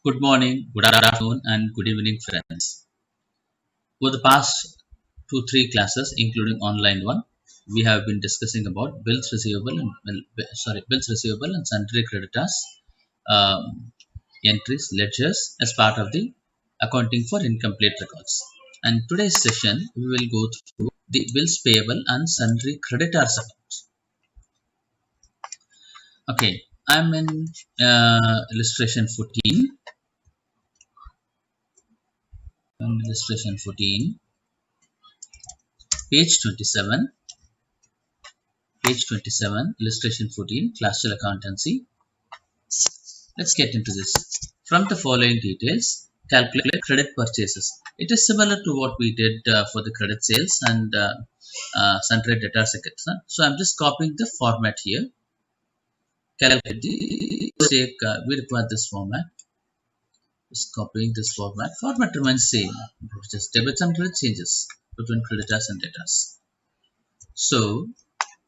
Good morning, good afternoon, and good evening, friends. For the past 2-3 classes, including online one, we have been discussing about bills receivable and sundry creditors um, entries, ledgers as part of the accounting for incomplete records. And today's session, we will go through the bills payable and sundry creditors accounts. Okay, I'm in illustration 14. Illustration 14, page 27. Page 27, illustration 14, classical accountancy. Let's get into this. From the following details, calculate credit purchases. It is similar to what we did for the credit sales and sundry debtors accounts. So I'm just copying the format here. Calculate we require this format. Just copying this format. Format remains same. Just debits and credit changes between creditors and debtors. So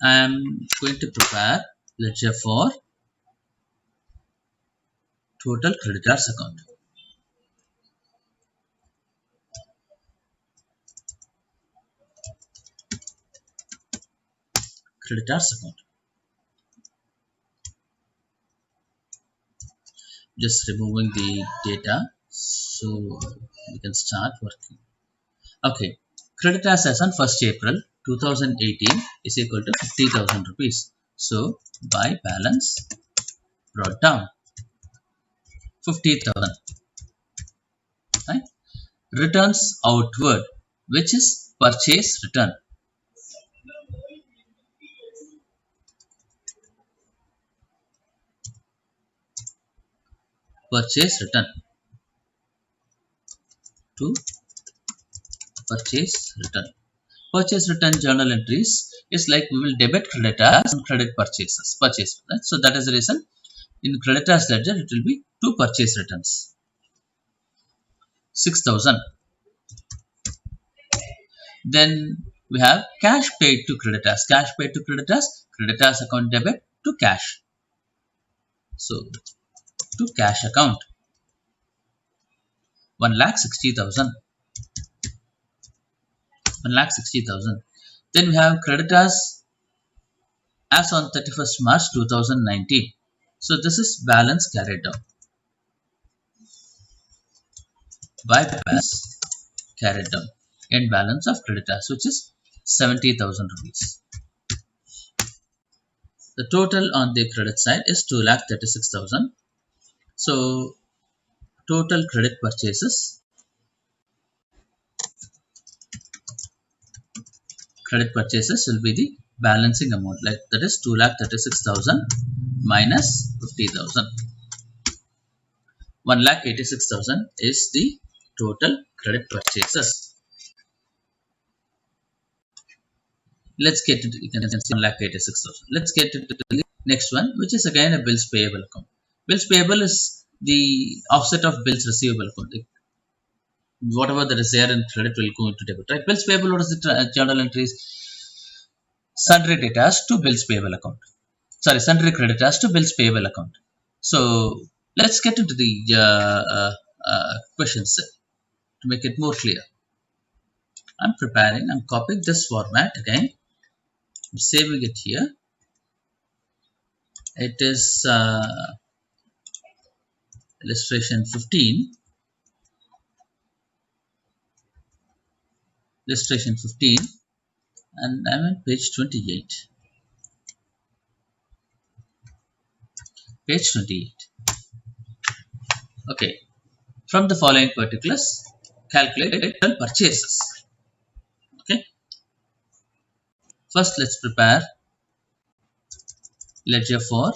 I'm going to prepare ledger for total creditors account. Creditors account. Just removing the data so we can start working. Okay, creditors as on 1st April 2018 is equal to 50,000 rupees. So by balance brought down 50,000. Right? Returns outward, which is purchase return. Purchase return to purchase return. Purchase return journal entries is like we will debit creditors and credit purchases. Right? So that is the reason in creditors ledger it will be two purchase returns. 6,000. Then we have cash paid to creditors. Cash paid to creditors. Creditors account debit to cash. So to cash account. 1,60,000. 1,60,000. Then we have creditors as on 31st March 2019. So this is balance carried down. By balance carried down. End balance of creditors, which is 70,000 rupees. The total on the credit side is 2,36,000. So total credit purchases will be the balancing amount, like that is 2,36,000 minus 50,000. 1,86,000 is the total credit purchases. Let's get into, you can see 1,86,000. Let's get into the next one, which is again a bills payable account. Bills payable is the offset of bills receivable account. Whatever that is there in credit will go into debit. Right? Bills payable, what is the journal entries? Sundry debtors to bills payable account. Sorry, sundry creditors to bills payable account. So let's get into the questions to make it more clear. I'm copying this format again. I'm saving it here. It is illustration 15. Illustration 15, and I'm on page 28. Page 28. Okay. From the following particulars, calculate total purchases. Okay. First, let's prepare ledger for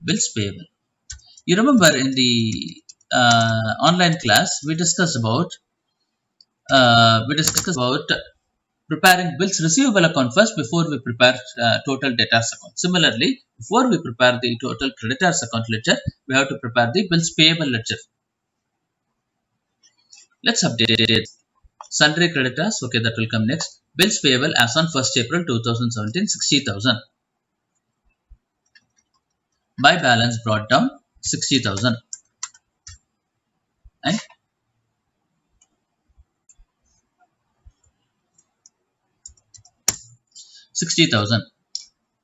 bills payable. You remember in the online class we discussed about preparing bills receivable account first before we prepare total debtors account. Similarly, before we prepare the total creditors account ledger, we have to prepare the bills payable ledger. Let's update it. Sundry creditors, okay, that will come next. Bills payable as on 1st April 2017, 60,000. By balance brought down 60,000. right? 60,000.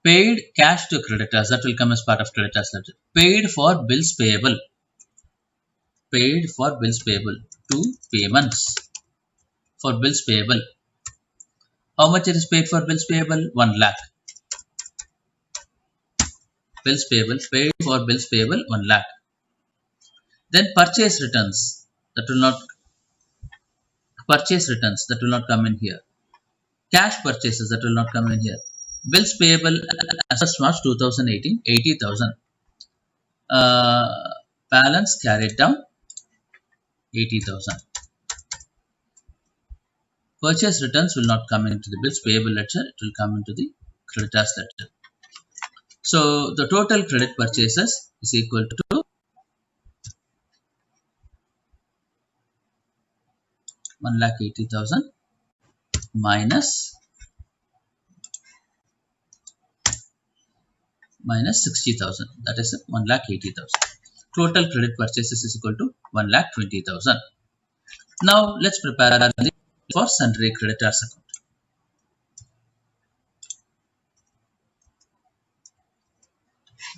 Paid cash to creditors, that will come as part of creditors ledger. Paid for bills payable. Paid for bills payable. 2 payments for bills payable. How much it is paid for bills payable? 1 lakh. Bills payable, paid for bills payable 1 lakh. Then purchase returns, that will not come in here. Cash purchases, that will not come in here. Bills payable as of March 2018, 80,000. Balance carried down 80,000. Purchase returns will not come into the bills payable ledger, it will come into the creditors ledger. So the total credit purchases is equal to 1,80,000 minus 60,000, that is 1,80,000. Total credit purchases is equal to 1,20,000. Now let's prepare for sundry creditors account.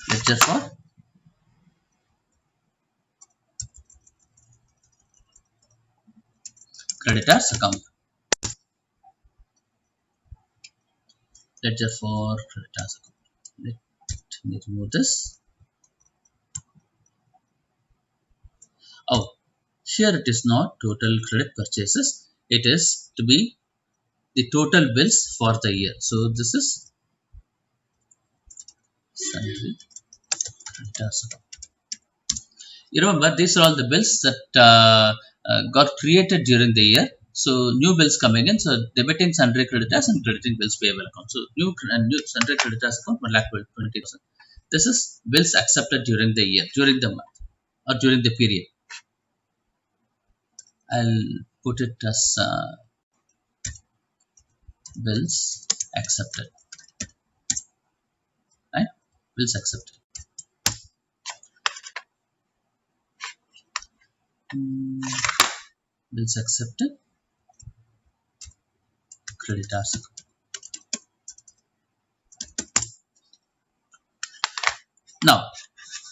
Ledger for creditors account. Ledger for creditors account. Let me remove this. Oh, here it is not total credit purchases. It is to be the total bills for the year. So this is sundry creditors account. You remember, these are all the bills that got created during the year. So new bills coming in, so debiting sundry creditors and crediting bills payable account. So new sundry creditors account 1,20,000. This is bills accepted during the year, during the month, or during the period. I'll put it as bills accepted. Right? Bills accepted. Bills accepted. Creditors account. Now,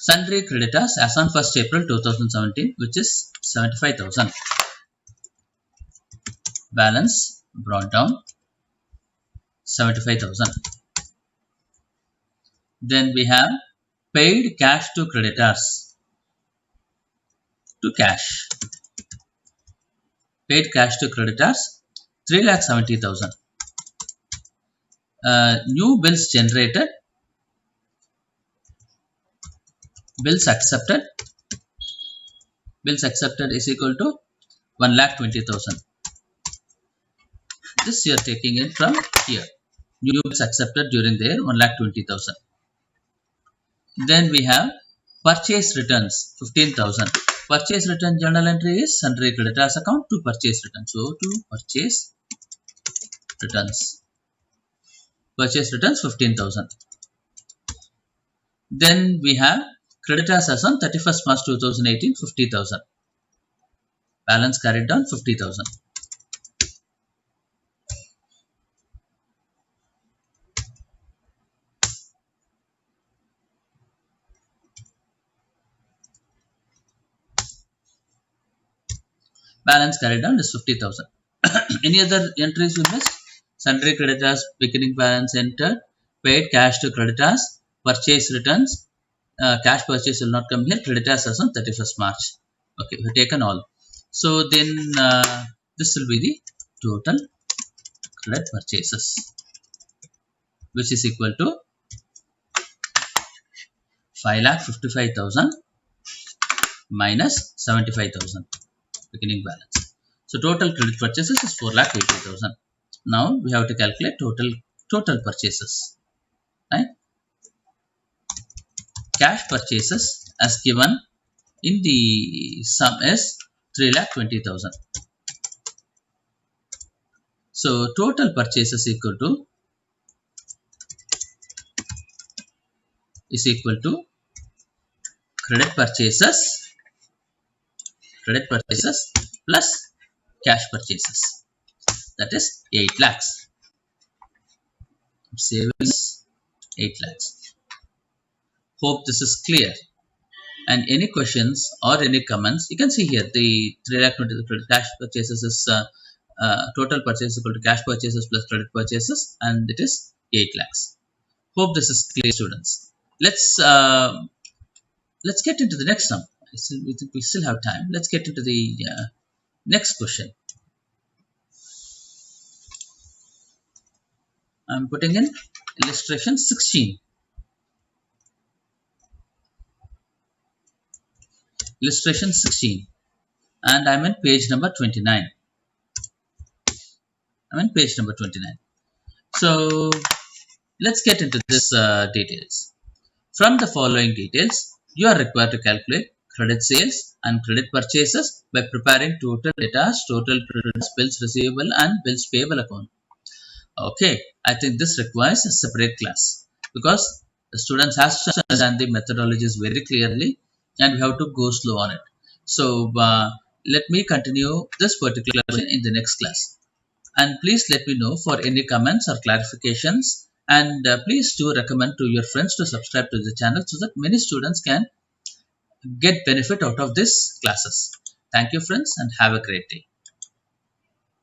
sundry creditors as on 1st April 2017, which is 75,000. Balance brought down 75,000. Then we have paid cash to creditors to cash. Paid cash to creditors 3,70,000. New bills generated. Bills accepted. Bills accepted is equal to 1,20,000. This you are taking it from here. New bills accepted during the year 1,20,000. Then we have purchase returns 15,000. Purchase return journal entry is sundry creditors account to purchase returns. So to purchase returns. Purchase returns 15,000. Then we have creditors as on 31st March 2018 50,000. Balance carried down 50,000. Balance carried down is 50,000. Any other entries you missed? Sundry creditors, beginning balance entered, paid cash to creditors, purchase returns, cash purchase will not come here, creditors as on 31st March. Okay, we have taken all. So then this will be the total credit purchases, which is equal to 5,55,000 minus 75,000 beginning balance. So total credit purchases is 4,80,000. Now we have to calculate total purchases. Right? Cash purchases as given in the sum is 3,20,000. So total purchases is equal to credit purchases credit purchases plus cash purchases, that is 8 lakhs. Savings 8 lakhs. Hope this is clear. And any questions or any comments, you can see here the 3 lakh cash purchases is total purchase equal to cash purchases plus credit purchases, and it is 8 lakhs. Hope this is clear, students. Let's get into the next one. We still have time. Let's get into the next question. I'm putting in illustration 16. Illustration 16, and I'm in page number 29. So let's get into this details. From the following details, you are required to calculate credit sales and credit purchases by preparing total data, total credits, bills receivable and bills payable account. Okay, I think this requires a separate class because the students has to understand the methodologies very clearly, and we have to go slow on it. So let me continue this particular question in the next class. And please let me know for any comments or clarifications, and please do recommend to your friends to subscribe to the channel so that many students can get benefit out of these classes. Thank you friends, and have a great day.